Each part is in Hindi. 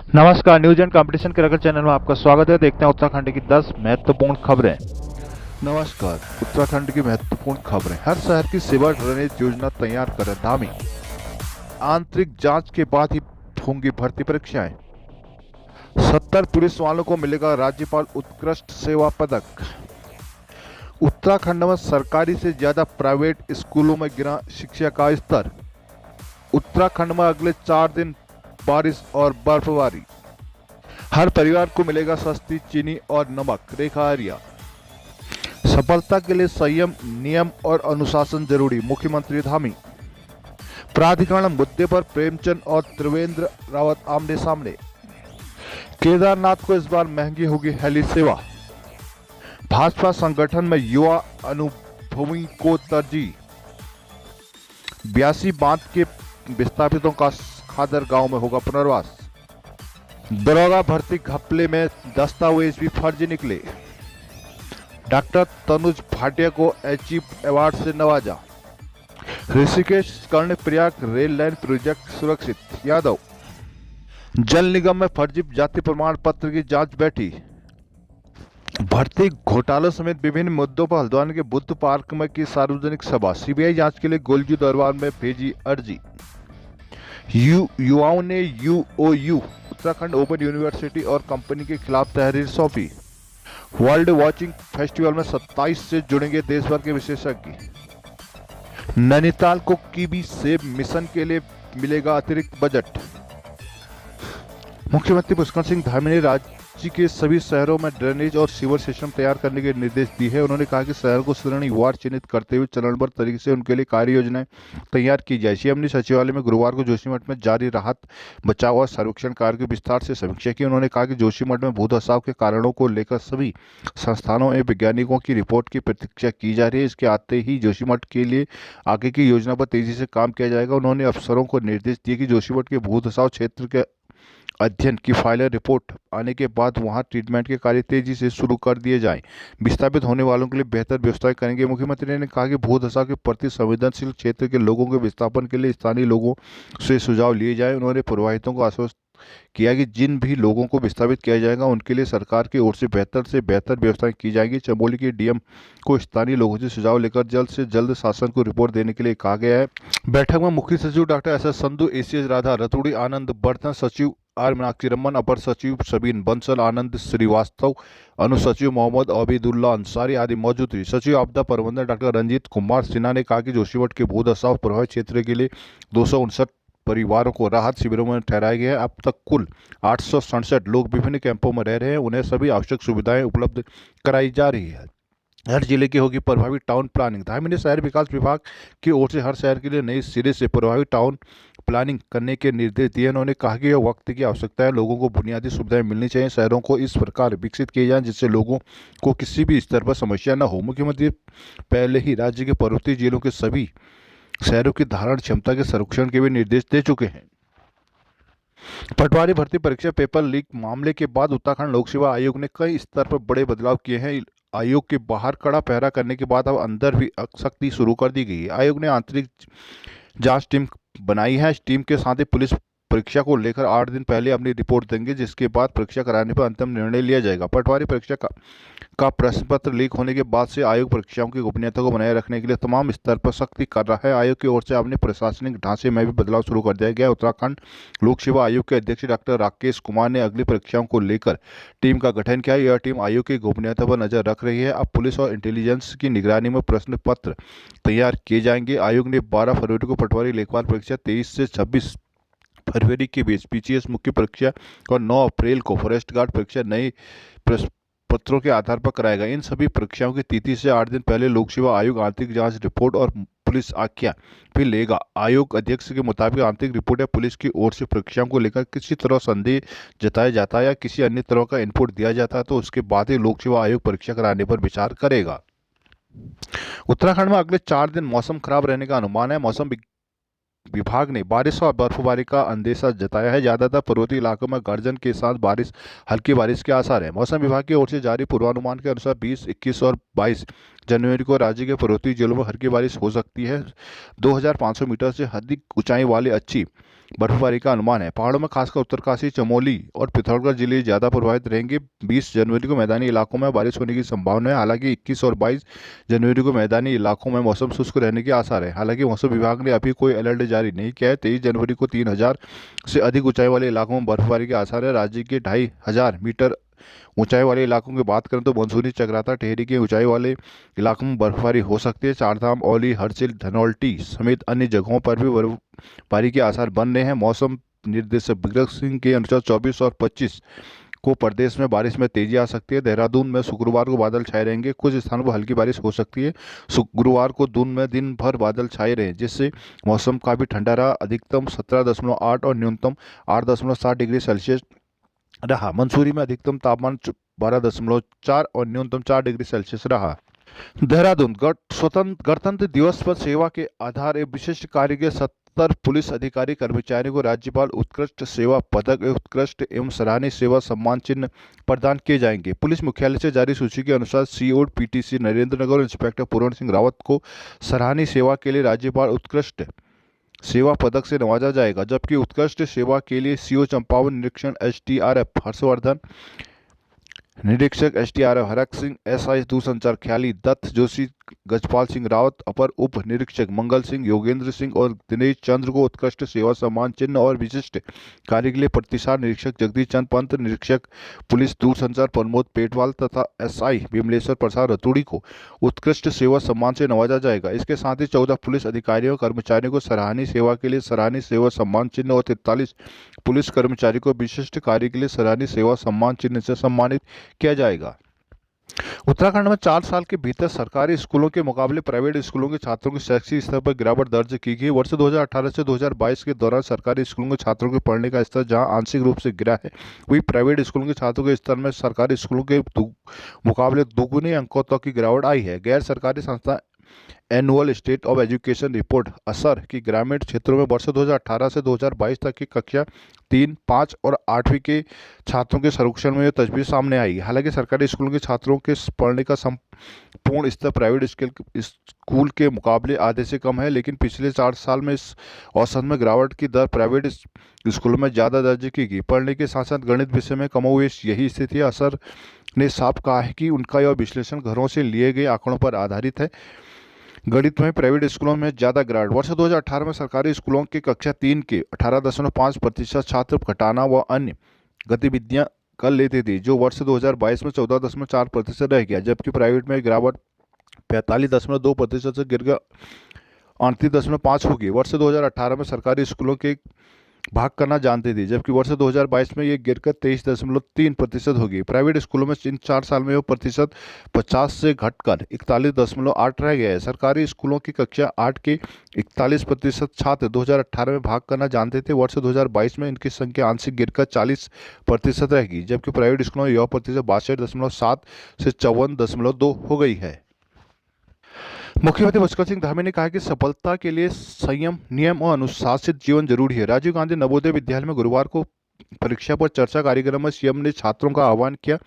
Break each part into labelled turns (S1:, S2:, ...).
S1: नमस्कार, न्यूज एंड कंपटीशन के रगड़ चैनल में आपका स्वागत है। देखते हैं उत्तराखंड की 10 महत्वपूर्ण खबरें।
S2: नमस्कार। उत्तराखंड की महत्वपूर्ण खबरें। हर शहर की सिविल ड्रेनेज योजना तैयार करे धामी। आंतरिक जांच के बाद ही होंगी भर्ती परीक्षाएं। 70 पुलिस वालों को मिलेगा राज्यपाल उत्कृष्ट सेवा पदक। उत्तराखंड में सरकारी से ज्यादा प्राइवेट स्कूलों में गिरा शिक्षा का स्तर। उत्तराखंड में अगले 4 दिन बारिश और बर्फबारी। हर परिवार को मिलेगा सस्ती चीनी और नमक। रेखा आर्या। सफलता के लिए संयम, नियम और अनुशासन जरूरी, मुख्यमंत्री धामी। प्राधिकरण मुद्दे पर प्रेमचंद और त्रिवेंद्र रावत आमने सामने। केदारनाथ को इस बार महंगी होगी हेली सेवा। भाजपा संगठन में युवा अनुभवी को तरजीह। 82 बांध के विस्थापितों का खादर गांव में होगा पुनर्वास। दरोगा भर्ती घपले में दस्तावेज भी फर्जी निकले। डॉक्टर तनुज भाटिया को अचीव अवार्ड से नवाजा। Rishikesh Karnaprayag rail line project सुरक्षित। यादव। जल निगम में फर्जी जाति प्रमाण पत्र की जांच बैठी। भर्ती घोटालों समेत विभिन्न मुद्दों पर हल्द्वानी के बुद्ध पार्क में की सार्वजनिक सभा। सीबीआई जांच के लिए गोलजी दरबार में भेजी अर्जी। युवाओं ने यूओयू उत्तराखंड ओपन यूनिवर्सिटी और कंपनी के खिलाफ तहरीर सौंपी। वर्ल्ड वॉचिंग फेस्टिवल में 27 से जुड़ेंगे देश भर के विशेषज्ञ। नैनीताल को कीवी सेब मिशन के लिए मिलेगा अतिरिक्त बजट। मुख्यमंत्री पुष्कर सिंह धामी ने राज्य के सभी शहरों में ड्रेनेज और सीवर सिस्टम तैयार करने के निर्देश दिए हैं। उन्होंने कहा कि शहरों को श्रेणीवार चिन्हित करते हुए चरणबद्ध तरीके से उनके लिए कार्य योजनाएं तैयार की जाए। सीएम ने सचिवालय में गुरुवार को जोशीमठ में जारी राहत, बचाव और सर्वेक्षण कार्य की विस्तार से समीक्षा की। उन्होंने कहा कि जोशीमठ में भूधसाव के कारणों को लेकर सभी संस्थानों एवं वैज्ञानिकों की रिपोर्ट की प्रतीक्षा की जा रही है। इसके आते ही जोशीमठ के लिए आगे की योजना पर तेजी से काम किया जाएगा। उन्होंने अफसरों को निर्देश दिए कि जोशीमठ के भूधसाव क्षेत्र के अध्ययन की फाइनल रिपोर्ट आने के बाद वहां ट्रीटमेंट के कार्य तेजी से शुरू कर दिए जाएं। विस्थापित होने वालों के लिए बेहतर व्यवस्थाएं करेंगे। मुख्यमंत्री ने कहा कि भूदशा के प्रति संवेदनशील क्षेत्र के लोगों के विस्थापन के लिए स्थानीय लोगों से सुझाव लिए जाएं। उन्होंने प्रभावितों को आश्वस्त किया कि जिन भी लोगों को विस्थापित किया जाएगा उनके लिए सरकार की ओर से बेहतर व्यवस्थाएं की जाएंगी। चमोली के डीएम को स्थानीय लोगों से सुझाव लेकर जल्द से जल्द शासन को रिपोर्ट देने के लिए कहा गया है। बैठक में मुख्य सचिव doctor S S Sandhu, ACS Radha Raturi, Anand Bardhan, सचिव आर मीनाक्षी रमन, अपर सचिव सबीन बंसल, आनंद श्रीवास्तव, अनुसचिव मोहम्मद आबिदुल्ला अंसारी आदि मौजूद रही। सचिव आपदा प्रबंधन डॉक्टर रंजीत कुमार सिन्हा ने कहा कि जोशीमठ के भूदसाव प्रभावित क्षेत्र के लिए 259 परिवारों को राहत शिविरों में ठहराया गया है। अब तक कुल 867 लोग विभिन्न कैंपों में रह रहे हैं। उन्हें सभी आवश्यक सुविधाएं उपलब्ध कराई जा रही है। हर जिले की होगी प्रभावी टाउन प्लानिंग। धामी ने शहर विकास विभाग की ओर से हर शहर के लिए नई सिरे से प्रभावी टाउन प्लानिंग करने के निर्देश दिए। उन्होंने कहा कि यह वक्त की आवश्यकता है। लोगों को बुनियादी सुविधाएं मिलनी चाहिए। शहरों को इस प्रकार विकसित किए जाएं जिससे लोगों को किसी भी स्तर पर समस्या न हो। मुख्यमंत्री पहले ही राज्य के पर्वतीय जिलों के सभी शहरों की धारण क्षमता के सर्वेक्षण के भी निर्देश दे चुके हैं। पटवारी भर्ती परीक्षा पेपर लीक मामले के बाद उत्तराखंड लोक सेवा आयोग ने कई स्तर पर बड़े बदलाव किए हैं। आयोग के बाहर कड़ा पहरा करने के बाद अब अंदर भी सख्ती शुरू कर दी गई है। आयोग ने आंतरिक जांच टीम बनाई है। इस टीम के साथ ही पुलिस परीक्षा को लेकर 8 दिन पहले अपनी रिपोर्ट देंगे, जिसके बाद परीक्षा कराने पर अंतिम निर्णय लिया जाएगा। पटवारी परीक्षा का प्रश्न पत्र लीक होने के बाद से आयोग परीक्षाओं की गोपनीयता को बनाए रखने के लिए तमाम स्तर पर सख्ती कर रहा है। आयोग की ओर से अपने प्रशासनिक ढांचे में भी बदलाव शुरू कर दिया गया। उत्तराखंड लोक सेवा आयोग के अध्यक्ष डॉक्टर राकेश कुमार ने अगली परीक्षाओं को लेकर टीम का गठन किया। यह टीम आयोग की गोपनीयता पर नजर रख रही है। अब पुलिस और इंटेलिजेंस की निगरानी में प्रश्न पत्र तैयार किए जाएंगे। आयोग ने 12 फरवरी को पटवारी लेखपाल परीक्षा, 23 से 26 फरवरी के बीच पीसीएस मुख्य परीक्षा और 9 अप्रैल को फॉरेस्ट गार्ड परीक्षा नए पत्रों के आधार पर कराएगा। इन सभी परीक्षाओं की तिथि से 8 दिन पहले लोक सेवा आयोग आंतरिक जांच रिपोर्ट और पुलिस आज्ञा भी लेगा। आयोग अध्यक्ष के मुताबिक आंतरिक रिपोर्ट या पुलिस की ओर से परीक्षाओं को लेकर किसी तरह संदेह जताया जाता है या किसी अन्य तरह का इनपुट दिया जाता है तो उसके बाद ही लोक सेवा आयोग परीक्षा कराने पर विचार करेगा। उत्तराखंड में अगले 4 दिन मौसम खराब रहने का अनुमान है। मौसम विभाग ने बारिश और बर्फबारी का अंदेशा जताया है। ज्यादातर पर्वतीय इलाकों में गर्जन के साथ हल्की बारिश के आसार है। मौसम विभाग की ओर से जारी पूर्वानुमान के अनुसार 20, 21 और 22 जनवरी को राज्य के पर्वतीय जिलों में हल्की बारिश हो सकती है। 2500 मीटर से अधिक ऊंचाई वाले अच्छी बर्फबारी का अनुमान है। पहाड़ों में खासकर उत्तरकाशी, चमोली और पिथौरागढ़ जिले ज्यादा प्रभावित रहेंगे। 20 जनवरी को मैदानी इलाकों में बारिश होने की संभावना है। हालांकि 21 और 22 जनवरी को मैदानी इलाकों में मौसम शुष्क रहने के आसार है। हालांकि मौसम विभाग ने अभी कोई अलर्ट जारी नहीं किया है। 23 जनवरी को 3000 से अधिक ऊंचाई वाले इलाकों में बर्फबारी के आसार है। राज्य के 2500 मीटर ऊंचाई वाले इलाकों की बात करें तो मानसूनी चक्राता टेहरी के ऊंचाई वाले इलाकों में बर्फबारी हो सकती है। चारधाम, औली, हरसिल, धनौल्टी समेत अन्य जगहों पर भी बर्फबारी के आसार बन रहे हैं। मौसम निर्देशक बिक्रम सिंह के अनुसार 24 और 25 को प्रदेश में बारिश में तेजी आ सकती है। देहरादून में शुक्रवार को बादल छाए रहेंगे। कुछ स्थानों पर हल्की बारिश हो सकती है। शुक्रवार को दून में दिन भर बादल छाए रहे जिससे मौसम काफी ठंडा रहा। अधिकतम 17.8 और न्यूनतम 8.7 डिग्री सेल्सियस रहा। मंसूरी में अधिकतम तापमान 12.4 और न्यूनतम 4 डिग्री सेल्सियस रहा। देहरादून गणतंत्र दिवस पर सेवा के आधार एवं विशिष्ट कार्य के 70 पुलिस अधिकारी कर्मचारियों को राज्यपाल उत्कृष्ट सेवा पदक एवं उत्कृष्ट एवं सराहनीय सेवा सम्मान चिन्ह प्रदान किए जाएंगे। पुलिस मुख्यालय से जारी सूची के अनुसार CO PTC Narendra Nagar inspector पूर्ण सिंह रावत को सराहनीय सेवा के लिए राज्यपाल उत्कृष्ट सेवा पदक से नवाजा जाएगा, जबकि उत्कृष्ट सेवा के लिए सीओ चंपावत, निरीक्षण एसडीआरएफ हर्षवर्धन, निरीक्षक एसडीआरएफ हरक सिंह, एसआई दूरसंचार ख्याली दत्त जोशी, गजपाल सिंह रावत, अपर उप निरीक्षक मंगल सिंह, योगेंद्र सिंह और दिनेश चंद्र को उत्कृष्ट सेवा सम्मान चिन्ह और विशिष्ट कार्य के लिए प्रतिष्ठान निरीक्षक जगदीश चंद पंत, निरीक्षक पुलिस दूरसंचार प्रमोद पेटवाल तथा एसआई विमलेश्वर प्रसाद रतूड़ी को उत्कृष्ट सेवा सम्मान से नवाजा जाएगा। इसके साथ ही 14 पुलिस अधिकारियों कर्मचारियों को सराहनीय सेवा के लिए सराहनीय सेवा सम्मान चिन्ह और 43 पुलिस कर्मचारियों को विशिष्ट कार्य के लिए सराहनीय सेवा सम्मान चिन्ह से सम्मानित किया जाएगा। उत्तराखंड में 4 साल के भीतर सरकारी स्कूलों के मुकाबले प्राइवेट स्कूलों के छात्रों के शैक्षिक स्तर पर गिरावट दर्ज की गई। वर्ष 2018 से 2022 के दौरान सरकारी स्कूलों के छात्रों के पढ़ने का स्तर जहां आंशिक रूप से गिरा है, वहीं प्राइवेट स्कूलों के छात्रों के स्तर में सरकारी स्कूलों के मुकाबले दोगुने अंकों तक की गिरावट आई है। गैर सरकारी संस्था annual state of education report असर की ग्रामीण क्षेत्रों में वर्ष 2018 से 2022 तक की कक्षा 3, 5 और 8वीं के छात्रों के सर्वेक्षण में यह तस्वीर सामने आई। हालांकि सरकारी स्कूलों के छात्रों के पढ़ने का संपूर्ण स्तर प्राइवेट स्कूल के मुकाबले आधे से कम है, लेकिन पिछले 4 साल में इस औसत में गिरावट की दर प्राइवेट स्कूलों में ज़्यादा दर्ज की गई। पढ़ने के साथ साथ गणित विषय में कमोवेश यही स्थिति है। असर ने साफ कहा है कि उनका यह विश्लेषण घरों से लिए गए आंकड़ों पर आधारित है। गणित में प्राइवेट स्कूलों में ज़्यादा गिरावट। वर्ष 2018 में सरकारी स्कूलों के कक्षा 3 के 18.5% छात्र घटाना व अन्य गतिविधियां कर लेते थे, जो वर्ष 2022 में 14.4% रह गया, जबकि प्राइवेट में गिरावट 45.2% से गिरकर 38.5 हो गई। वर्ष 2018 में सरकारी स्कूलों के भाग करना जानते थे, जबकि वर्ष 2022 में ये गिरकर 23.3% हो गई। प्राइवेट स्कूलों में इन 4 साल में वो प्रतिशत 50 से घटकर 41.8 रह गया है। सरकारी स्कूलों की कक्षा 8 के 41% छात्र 2018 में भाग करना जानते थे। वर्ष 2022 में इनकी संख्या आंशिक गिरकर 40% रह गई, जबकि प्राइवेट स्कूलों में यह प्रतिशत 62.7 से 54.2 हो गई है। मुख्यमंत्री पुष्कर सिंह धामी ने कहा कि सफलता के लिए संयम, नियम और अनुशासित जीवन जरूरी है। राजीव गांधी नवोदय विद्यालय में गुरुवार को परीक्षा पर चर्चा कार्यक्रम में सीएम ने छात्रों का आह्वान किया।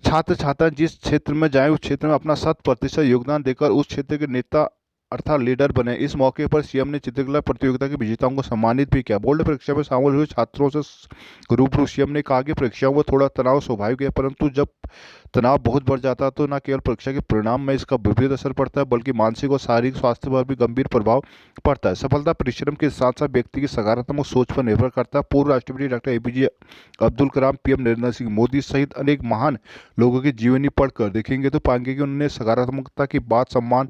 S2: छात्र छात्रा जिस क्षेत्र में जाएं उस क्षेत्र में अपना 100% योगदान देकर उस क्षेत्र के नेता अर्थात लीडर बने। इस मौके पर सीएम ने चित्रकला प्रतियोगिता के विजेताओं को सम्मानित भी किया। बोर्ड परीक्षा में शामिल हुए छात्रों से रूबरू सीएम ने कहा कि परीक्षाओं में थोड़ा तनाव स्वाभाविक है, परंतु जब तनाव बहुत बढ़ जाता है तो न केवल परीक्षा के परिणाम में इसका विपरीत असर पड़ता है, बल्कि मानसिक और शारीरिक स्वास्थ्य पर भी गंभीर प्रभाव पड़ता है। सफलता परिश्रम के साथ साथ व्यक्ति की सकारात्मक सोच पर निर्भर करता है। पूर्व राष्ट्रपति doctor APJ Abdul Kalam, PM Narendra Singh Modi सहित अनेक महान लोगों की जीवनी पढ़कर देखेंगे तो पाएंगे कि उन्होंने सकारात्मकता की बात सम्मान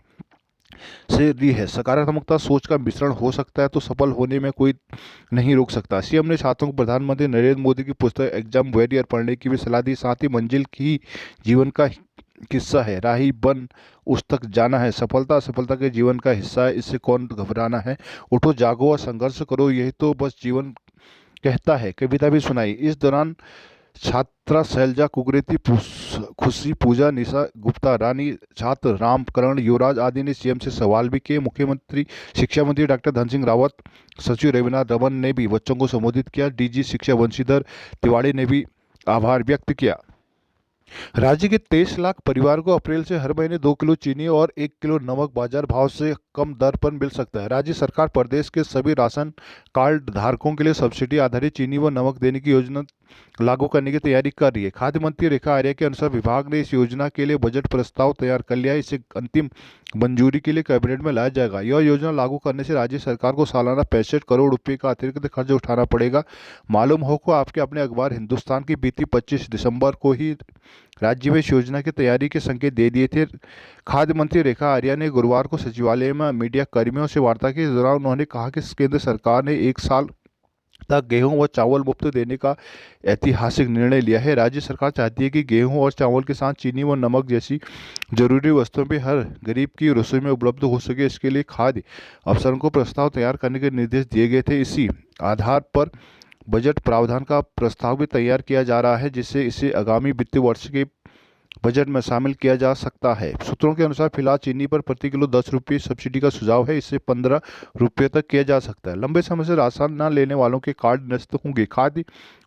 S2: से दी है। सकारात्मकता सोच का मिश्रण हो सकता है तो सफल होने में कोई नहीं रोक सकता। सीएम ने छात्रों को प्रधानमंत्री नरेंद्र मोदी की पुस्तक एग्जाम वॉरियर पढ़ने की भी सलाह दी। साथ ही मंजिल की जीवन का किस्सा है, राही बन उस तक जाना है। सफलता असफलता के जीवन का हिस्सा है, इससे कौन घबराना है। उठो जागो और संघर्ष करो, यही तो बस जीवन कहता है। कविता भी सुनाई। इस दौरान छात्रा शैलजा कुकरेती, खुशी, पूजा, निशा गुप्ता, रानी, छात्र रामकरण, युवराज आदि ने सीएम से सवाल भी किए। मुख्यमंत्री शिक्षा मंत्री डॉक्टर धन सिंह रावत, सचिव रविनाथ रमन ने भी बच्चों को संबोधित किया। डीजी शिक्षा बंशीधर तिवाड़ी ने भी आभार व्यक्त किया। राज्य के 23 लाख परिवार को अप्रैल से हर महीने 2 किलो चीनी और 1 किलो नमक बाजार भाव से कम दर पर मिल सकता है। राज्य सरकार प्रदेश के सभी राशन कार्ड धारकों के लिए सब्सिडी आधारित चीनी व नमक देने की योजना लागू करने की तैयारी कर रही है। खाद्य मंत्री रेखा आर्या के अनुसार विभाग ने इस योजना के लिए बजट प्रस्ताव तैयार कर लिया है। इसे अंतिम मंजूरी के लिए कैबिनेट में लाया जाएगा। यह योजना लागू करने से राज्य सरकार को सालाना 65 करोड़ रुपए का अतिरिक्त खर्च उठाना पड़ेगा। मालूम हो को आपके अपने अखबार हिंदुस्तान की बीती 25 दिसंबर को ही राज्य में इस योजना की तैयारी के संकेत दे दिए थे। खाद्य मंत्री रेखा आर्या ने गुरुवार को सचिवालय में मीडिया कर्मियों से वार्ता के दौरान उन्होंने कहा कि केंद्र सरकार ने 1 साल तक गेहूं व चावल मुफ्त देने का ऐतिहासिक निर्णय लिया है। राज्य सरकार चाहती है कि गेहूं और चावल के साथ चीनी व नमक जैसी जरूरी वस्तुएं भी हर गरीब की रसोई में उपलब्ध हो सके। इसके लिए खाद्य अफसरों को प्रस्ताव तैयार करने के निर्देश दिए गए थे। इसी आधार पर बजट प्रावधान का प्रस्ताव भी तैयार किया जा रहा है, जिससे इसे आगामी वित्तीय वर्ष के बजट में शामिल किया जा सकता है। सूत्रों के अनुसार फिलहाल चीनी पर प्रति किलो 10 रुपये सब्सिडी का सुझाव है। इससे 15 रुपये तक किया जा सकता है। लंबे समय से राशन न लेने वालों के कार्ड निरस्त होंगे। खाद्य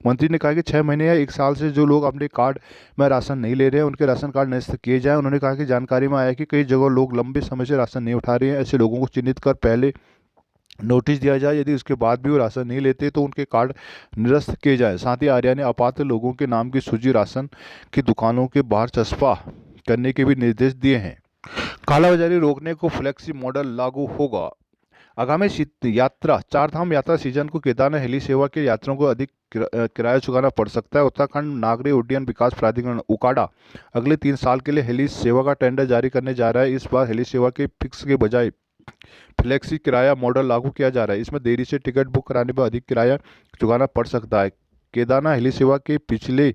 S2: मंत्री ने कहा कि 6 महीने या 1 साल से जो लोग अपने कार्ड में राशन नहीं ले रहे हैं उनके राशन कार्ड निरस्त किए जाएं। उन्होंने कहा कि जानकारी में आया कि कई जगह लोग लंबे समय से राशन नहीं उठा रहे हैं। ऐसे लोगों को चिन्हित कर पहले नोटिस दिया जाए। यदि उसके बाद भी वो राशन नहीं लेते तो उनके कार्ड निरस्त किए जाए। साथ ही आर्या ने अपात्र लोगों के नाम की सूची राशन की दुकानों के बाहर चस्पा करने के भी निर्देश दिए हैं। कालाबाजारी रोकने को फ्लेक्सी मॉडल लागू होगा। आगामी यात्रा चारधाम यात्रा सीजन को केदारनाथ हेली सेवा के यात्रियों को अधिक किराया चुकाना पड़ सकता है। उत्तराखंड नागरिक उड्डयन विकास प्राधिकरण उकाडा अगले 3 साल के लिए हेली सेवा का टेंडर जारी करने जा रहा है। इस बार हेली सेवा के फिक्स के बजाय फ्लेक्सी किराया मॉडल लागू किया जा रहा है। इसमें देरी से टिकट बुक कराने पर अधिक किराया चुकाना पड़ सकता है। केदारनाथ हेली सेवा के पिछले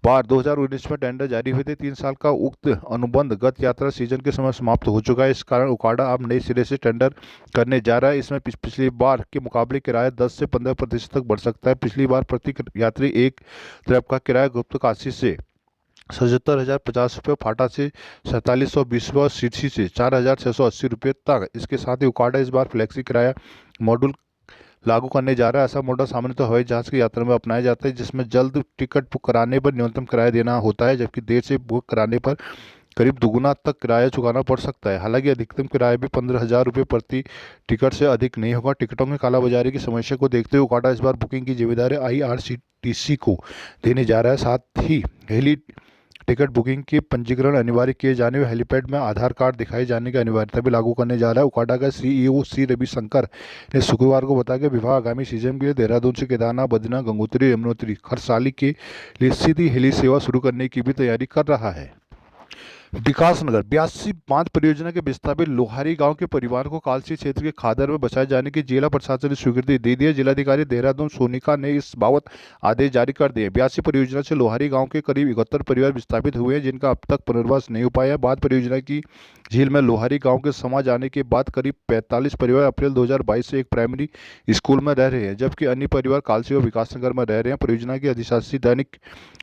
S2: बार 2019 में टेंडर जारी हुए थे। 3 साल का उक्त अनुबंध गत यात्रा सीजन के समय समाप्त हो चुका है। इस कारण उकाडा अब नए सिरे से टेंडर करने जा रहा है। इसमें पिछली बार के मुकाबले किराया 10 से 15% तक बढ़ सकता है। पिछली बार प्रति यात्री एक तरफ का किराया गुप्तकाशी से 77,050 रुपये, फाटा से 4720 रुपये और सिरसी से 4,680 रुपये तक। इसके साथ ही उकाडा इस बार फ्लेक्सी किराया मॉडल लागू करने जा रहा है। ऐसा मॉडल सामान्यतः हवाई जहाज की यात्रा में अपनाया जाता है, जिसमें जल्द टिकट बुक कराने पर न्यूनतम किराया देना होता है, जबकि देर से बुक कराने पर करीब दुगुना तक किराया चुकाना पड़ सकता है। हालांकि अधिकतम किराया भी 15,000 रुपये प्रति टिकट से अधिक नहीं होगा। टिकटों में कालाबाजारी की समस्या को देखते हुए उकाडा इस बार बुकिंग की जिम्मेदारी IRCTC को देने जा रहा है। साथ ही हेली टिकट बुकिंग की पंजीकरण अनिवार्य किए जाने व हेलीपैड में आधार कार्ड दिखाए जाने की अनिवार्यता भी लागू करने जा रहा है। उकाडा का CEO सी रविशंकर ने शुक्रवार को बताया कि विभाग आगामी सीजन के लिए देहरादून से केदारनाथ, बद्रीनाथ, गंगोत्री, यमुनोत्री, खरसाली के लिए सीधी हेली सेवा शुरू करने की भी तैयारी कर रहा है। विकासनगर 82 बांध परियोजना के विस्थापित लोहारी गांव के परिवार को कालसी क्षेत्र के खादर में बचाए जाने की जिला प्रशासन ने स्वीकृति दे दी है। जिलाधिकारी देहरादून सोनिका ने इस बाबत आदेश जारी कर दिए। 82 परियोजना से लोहारी गांव के करीब 71 परिवार विस्थापित हुए हैं, जिनका अब तक पुनर्वास नहीं हो पाया। बांध परियोजना की झील में लोहारी गांव के समा जाने के बाद करीब 45 परिवार अप्रैल 2022 से एक प्राइमरी स्कूल में रह रहे हैं, जबकि अन्य परिवार कालसी और विकासनगर में रह रहे हैं। परियोजना के अधिशासी दैनिक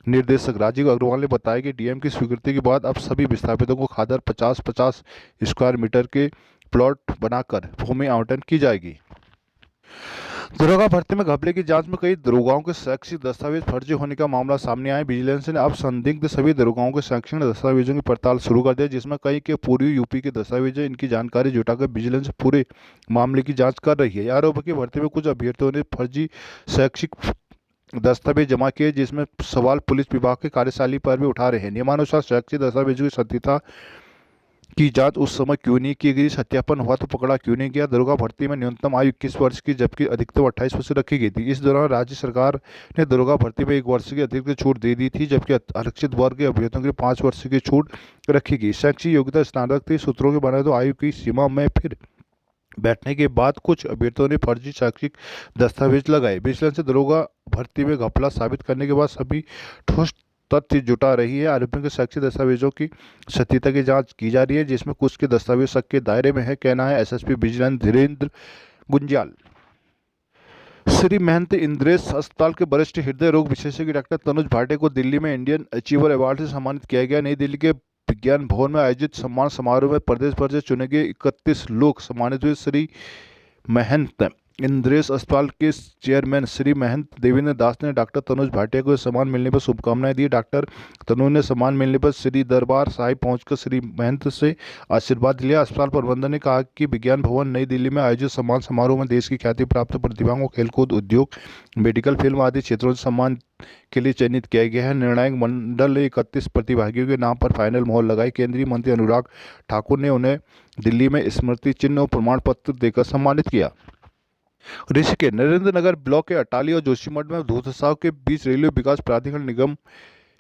S2: निर्देशक राजीव अग्रवाल ने बताया कि DM की स्वीकृति के बाद अब सभी विस्थापितों को खादर 50-50 स्क्वायर मीटर के प्लॉट बनाकर भूमि आवंटन की जाएगी। दरोगा भर्ती में घपले की जांच में कई दरोगाओं के शैक्षिक दस्तावेज फर्जी होने का मामला सामने आया। विजिलेंस ने अब संदिग्ध सभी दरोगाओं के शैक्षणिक दस्तावेजों की पड़ताल शुरू कर दी, जिसमें कई के पूर्वी यूपी के दस्तावेज हैं। इनकी जानकारी जुटाकर विजिलेंस पूरे मामले की जांच कर रही है। आरोप है कि भर्ती में कुछ अभ्यर्थियों ने फर्जी शैक्षिक दस्तावेज जमा किए, जिसमें सवाल पुलिस विभाग के कार्यशाली पर भी उठा रहे हैं। नियमानुसार शैक्षिक दस्तावेजों की सत्यता की जांच उस समय क्यों नहीं की गई, सत्यापन हुआ तो पकड़ा क्यों नहीं गया। दरोगा भर्ती में न्यूनतम आयु 21 वर्ष की जबकि अधिकतम 28 वर्ष रखी गई थी। इस दौरान राज्य सरकार ने दरोगा भर्ती में 1 वर्ष की अतिरिक्त छूट दे दी थी, जबकि आरक्षित वर्ग के अभ्यर्थियों के लिए 5 वर्ष की छूट रखी गई। शैक्षिक योग्यता स्नातक थी। सूत्रों के बनाए तो आयु की सीमा में फिर बैठने के बाद कुछ अभ्यर्थियों ने फर्जी शैक्षिक दस्तावेज लगाए। विजिलेंस से दरोगा भर्ती में घपला साबित करने के बाद सभी ठोस तथ्य जुटा रही है। आरोपियों के शैक्षिक दस्तावेजों की सत्यता की जांच की जा रही है, जिसमें कुछ के दस्तावेज शक के दायरे में है, कहना है SSP विजिलेंस धीरेन्द्र गुंजाल। श्री महंत इंद्रेश अस्पताल के वरिष्ठ हृदय रोग विशेषज्ञ डॉक्टर तनुज भाटे को दिल्ली में इंडियन अचीवर अवार्ड से सम्मानित किया गया। नई दिल्ली के विज्ञान भवन में आयोजित सम्मान समारोह में प्रदेश भर से चुने गए 31 लोग सम्मानित हुए। श्री महंत इंद्रेश अस्पताल के चेयरमैन श्री महंत देवेंद्र दास ने डॉक्टर तनुज भाटिया को सम्मान मिलने पर शुभकामनाएं दी। डॉक्टर तनुज ने सम्मान मिलने पर श्री दरबार साहिब पहुंचकर श्री महंत से आशीर्वाद लिया। अस्पताल प्रबंधन ने कहा कि विज्ञान भवन नई दिल्ली में आयोजित सम्मान समारोह में देश की ख्याति प्राप्त प्रतिभाओं को खेलकूद, उद्योग, मेडिकल, फिल्म आदि क्षेत्रों से सम्मान के लिए चयनित किया गया है। निर्णायक मंडल ने 31 प्रतिभागियों के नाम पर फाइनल मोहर लगाई। केंद्रीय मंत्री अनुराग ठाकुर ने उन्हें दिल्ली में स्मृति चिन्ह और प्रमाण पत्र देकर सम्मानित किया। ऋषिकेश नरेंद्र नगर ब्लॉक के अटाली और जोशीमठ में धूससाव के बीच रेलवे विकास प्राधिकरण निगम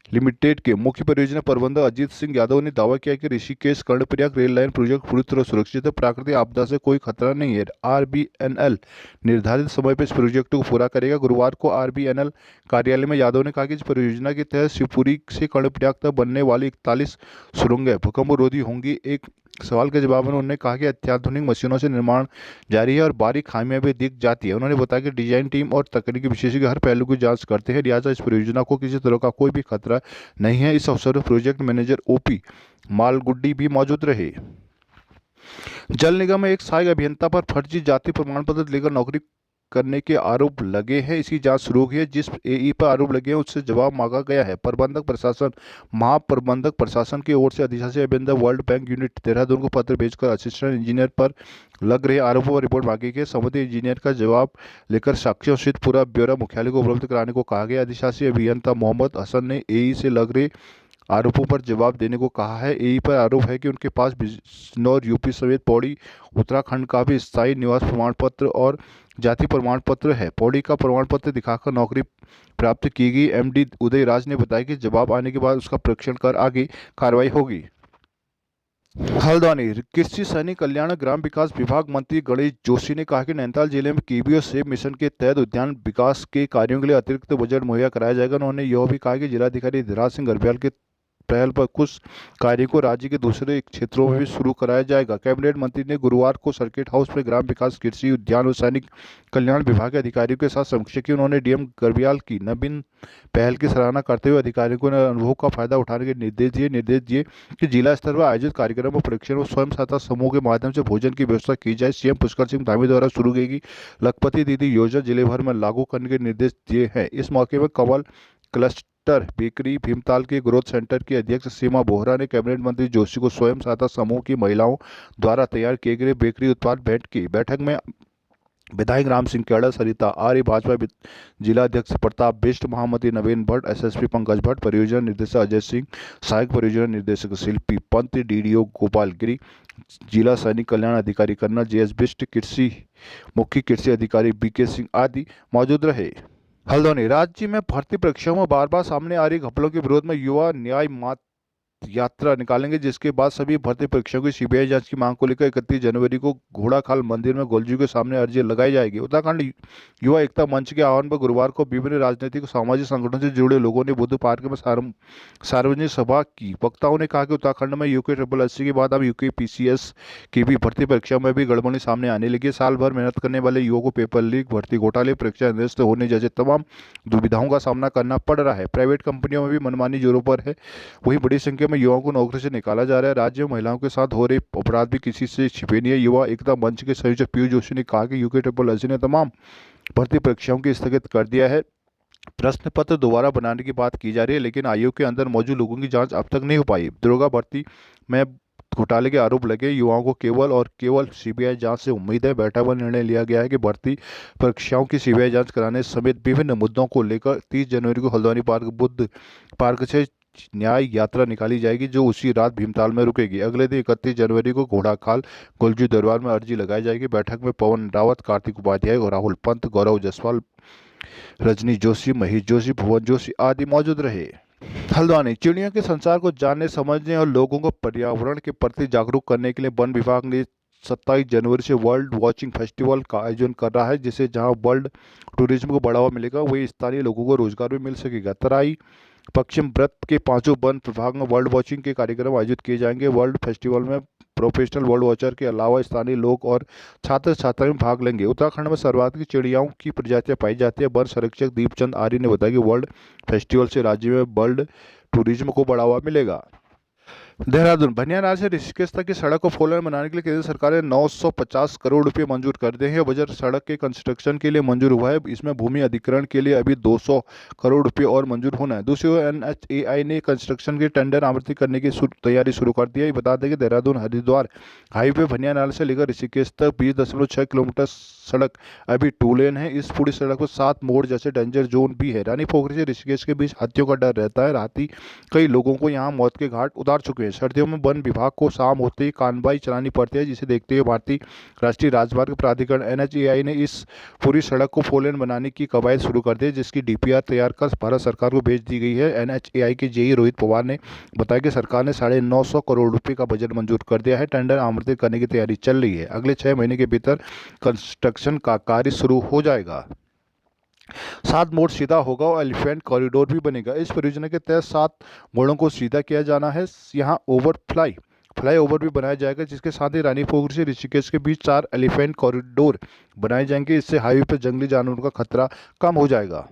S2: लिमिटेड के मुख्य परियोजना प्रबंधक अजीत सिंह यादव ने दावा किया कि Rishikesh Karnaprayag rail line project पूरी तरह सुरक्षित है, प्राकृतिक आपदा से कोई खतरा नहीं है। आरबीएनएल निर्धारित समय पर इस प्रोजेक्ट को पूरा करेगा। गुरुवार को आरबीएनएल कार्यालय में यादव ने कहा कि इस परियोजना के तहत शिवपुरी से कर्णप्रयाग तक बनने वाली 41 सुरंगें भूकंप रोधी होंगी। एक सवाल के जवाब में उन्होंने कहा कि अत्याधुनिक मशीनों से निर्माण जारी है और बारीक खामियां भी दिख जाती है। उन्होंने बताया कि डिजाइन टीम और तकनीकी विशेषज्ञ हर पहलू की जांच करते हैं, लिहाजा इस परियोजना को किसी तरह का कोई भी खतरा नहीं है। इस अवसर पर प्रोजेक्ट मैनेजर ओपी मालगुड्डी भी मौजूद रहे। जल निगम में एक सहायक अभियंता पर फर्जी जाति प्रमाण पत्र लेकर नौकरी करने के आरोप लगे हैं। इसकी जांच शुरू हो गई है। जिस एई पर आरोप लगे हैं उससे जवाब मांगा गया है। महाप्रबंधक प्रशासन की ओर से अधिशासी अभियंता वर्ल्ड बैंक यूनिट देहरादून को पत्र भेजकर असिस्टेंट इंजीनियर पर लग रहे आरोपों पर रिपोर्ट मांगी गई। संबंधित इंजीनियर का जवाब लेकर साक्ष्यों सहित पूरा ब्यौरा मुख्यालय को उपलब्ध कराने को कहा गया। अधिशासी अभियंता मोहम्मद हसन ने एई से लग रहे आरोपों पर जवाब देने को कहा है। एई पर आरोप है कि उनके पास बिजनौर यूपी समेत पौड़ी उत्तराखंड का भी स्थायी निवास प्रमाण पत्र और जाति प्रमाण पत्र है। पौड़ी का प्रमाण पत्र दिखाकर नौकरी प्राप्त की गई। एमडी उदय राज ने बताया कि जवाब आने के बाद उसका परीक्षण कर आगे कार्रवाई होगी। हल्द्वानी कृषि सैनिक कल्याण ग्राम विकास विभाग मंत्री गणेश जोशी ने कहा कि नैनीताल जिले में कीवी और सेब मिशन के तहत उद्यान विकास के कार्यों के लिए अतिरिक्त बजट मुहैया कराया जाएगा। उन्होंने यह भी कहा कि जिलाधिकारी धीराज सिंह गर्ब्याल के पहल पर कुछ कार्यों को राज्य के दूसरे क्षेत्रों में भी शुरू कराया जाएगा। कैबिनेट मंत्री ने गुरुवार को सर्किट हाउस में ग्राम विकास, कृषि, उद्यान और सैनिक कल्याण विभाग के अधिकारियों के साथ समीक्षा की। उन्होंने डीएम गर्ब्याल की नवीन पहल की सराहना करते हुए अधिकारियों को अनुभव का फायदा उठाने के निर्देश दिए कि जिला स्तर पर आयोजित कार्यक्रम और परीक्षण और स्वयं सहायता समूह के माध्यम से भोजन की व्यवस्था की जाए। सीएम पुष्कर सिंह धामी द्वारा शुरू की गई लखपति दीदी योजना जिले भर में लागू करने के निर्देश दिए हैं। इस मौके पर कमल क्लस्टर बेकरी भीमताल के ग्रोथ सेंटर की अध्यक्ष सीमा बोहरा ने कैबिनेट मंत्री जोशी को स्वयं सहायता समूह की महिलाओं द्वारा तैयार किए गए बेकरी उत्पाद भेंट की। बैठक में विधायक राम सिंह केड़ा, सरिता आर्य, भाजपा जिला अध्यक्ष प्रताप बिष्ट, महामंत्री नवीन भट्ट, एसएसपी पंकज भट्ट, परियोजना निर्देशक अजय सिंह, सहायक परियोजना निर्देशक शिल्पी पंत, डीडीओ गोपाल गिरी, जिला सैनिक कल्याण अधिकारी कर्नल जेएस बिष्ट, मुख्य कृषि अधिकारी बीके सिंह आदि मौजूद रहे। हल्द्वानी राज्य में भर्ती परीक्षाओं में बार बार सामने आ रही घपलों के विरोध में युवा न्याय यात्रा निकालेंगे, जिसके बाद सभी भर्ती परीक्षाओं की सीबीआई जांच की मांग को लेकर 31 जनवरी को घोड़ाखाल मंदिर में गोलजू के सामने अर्जी लगाई जाएगी। उत्तराखंड युवा एकता मंच के आह्वान पर गुरुवार को विभिन्न राजनीतिक और सामाजिक संगठनों से जुड़े लोगों ने बुद्ध पार्क में सार्वजनिक सभा की। वक्ताओं ने कहा कि उत्तराखंड में यूके SSSC के बाद अब यूके PCS की भी भर्ती परीक्षा में भी गड़बड़ी सामने आने लगी। साल भर मेहनत करने वाले युवाओं को पेपर लीक, भर्ती घोटाले, परीक्षा निरस्त होने जैसे तमाम दुविधाओं का सामना करना पड़ रहा है। प्राइवेट कंपनियों में भी मनमानी जोरों पर है। वहीं बड़ी संख्या में युवाओं को नौकरी से निकाला जा रहा है। राज्य में महिलाओं के साथ हो रहे अपराध भी किसी से छिपे नहीं है। युवा एकता मंच के संयोजक पीयूष जोशी ने कहा कि यूके SSSC ने तमाम भर्ती परीक्षाओं की स्थगित कर दिया है। प्रश्न पत्र दोबारा बनाने की बात की जा रही है, लेकिन आयोग के अंदर मौजूद लोगों की जांच अब तक नहीं हो पाई। दरोगा भर्ती में घोटाले के आरोप लगे युवाओं को केवल सीबीआई जांच से उम्मीद है। बैठक में निर्णय लिया गया है कि भर्ती परीक्षाओं की सीबीआई जांच कराने समेत विभिन्न मुद्दों को लेकर 30 जनवरी को हल्द्वानी बुद्ध पार्क से न्याय यात्रा निकाली जाएगी, जो उसी रात भीमताल में रुकेगी। अगले दिन 31 जनवरी को घोड़ाखाल गोलजू दरबार में अर्जी लगाई जाएगी। बैठक में पवन रावत, कार्तिक उपाध्याय, राहुल पंत, गौरव जसवाल, रजनी जोशी, महेश जोशी, भुवन जोशी आदि मौजूद रहे। हल्द्वानी चिड़ियों के संसार को जानने, समझने और लोगों को पर्यावरण के प्रति जागरूक करने के लिए वन विभाग ने 27 जनवरी से वर्ल्ड वॉचिंग फेस्टिवल का आयोजन कर रहा है, जिससे जहां वर्ल्ड टूरिज्म को बढ़ावा मिलेगा वहीं स्थानीय लोगों को रोजगार भी मिल सकेगा। तराई पश्चिम व्रत के 5 वन प्रभाग में वर्ल्ड वॉचिंग के कार्यक्रम आयोजित किए जाएंगे। वर्ल्ड फेस्टिवल में प्रोफेशनल वर्ल्ड वॉचर के अलावा स्थानीय लोग और छात्र छात्राएं भाग लेंगे। उत्तराखंड में सर्वाधिक चिड़ियाओं की प्रजातियां पाई जाती है। वन संरक्षक दीपचंद आर्य ने बताया कि वर्ल्ड फेस्टिवल से राज्य में वर्ल्ड टूरिज्म को बढ़ावा मिलेगा। देहरादून भनियानार से ऋषिकेश तक की सड़क को 4 लेन बनाने के लिए केंद्र सरकार ने 950 करोड़ रुपए मंजूर कर दिए हैं। बजट सड़क के कंस्ट्रक्शन के लिए मंजूर हुआ है। इसमें भूमि अधिग्रहण के लिए अभी 200 करोड़ रुपए और मंजूर होना है। दूसरी ओर NHAI ने कंस्ट्रक्शन के टेंडर आमंत्रित करने की तैयारी शुरू कर दी है। बता दें कि देहरादून हरिद्वार हाईवे भनियानार से लेकर ऋषिकेश तक 20.6 किलोमीटर सड़क अभी 2 लेन है। इस पूरी सड़क पर 7 मोड़ जैसे डेंजर जोन भी है। रानी पोखरी से ऋषिकेश के बीच हाथियों का डर रहता है। हाथी कई लोगों को यहां मौत के घाट उतार चुके हैं। सर्दियों में वन विभाग को शाम होते ही कार्रवाई चलानी पड़ती है, जिसे देखते हुए भारतीय राष्ट्रीय राजमार्ग प्राधिकरण NHAI ने इस पूरी सड़क को 4 लेन बनाने की कवायद शुरू कर दी है, जिसकी DPR तैयार कर भारत सरकार को भेज दी गई है। NHAI के जेई रोहित पवार ने बताया कि सरकार ने 950 करोड़ रुपए का बजट मंजूर कर दिया है। टेंडर आमंत्रित करने की तैयारी चल रही है। अगले 6 महीने के भीतर कंस्ट्रक्शन का कार्य शुरू हो जाएगा। 7 मोड़ सीधा होगा और एलिफेंट कॉरिडोर भी बनेगा। इस परियोजना के तहत 7 मोड़ों को सीधा किया जाना है। यहाँ फ्लाई ओवर भी बनाया जाएगा, जिसके साथ ही रानी पोखरी से ऋषिकेश के बीच 4 एलिफेंट कॉरिडोर बनाए जाएंगे। इससे हाईवे पर जंगली जानवरों का खतरा कम हो जाएगा।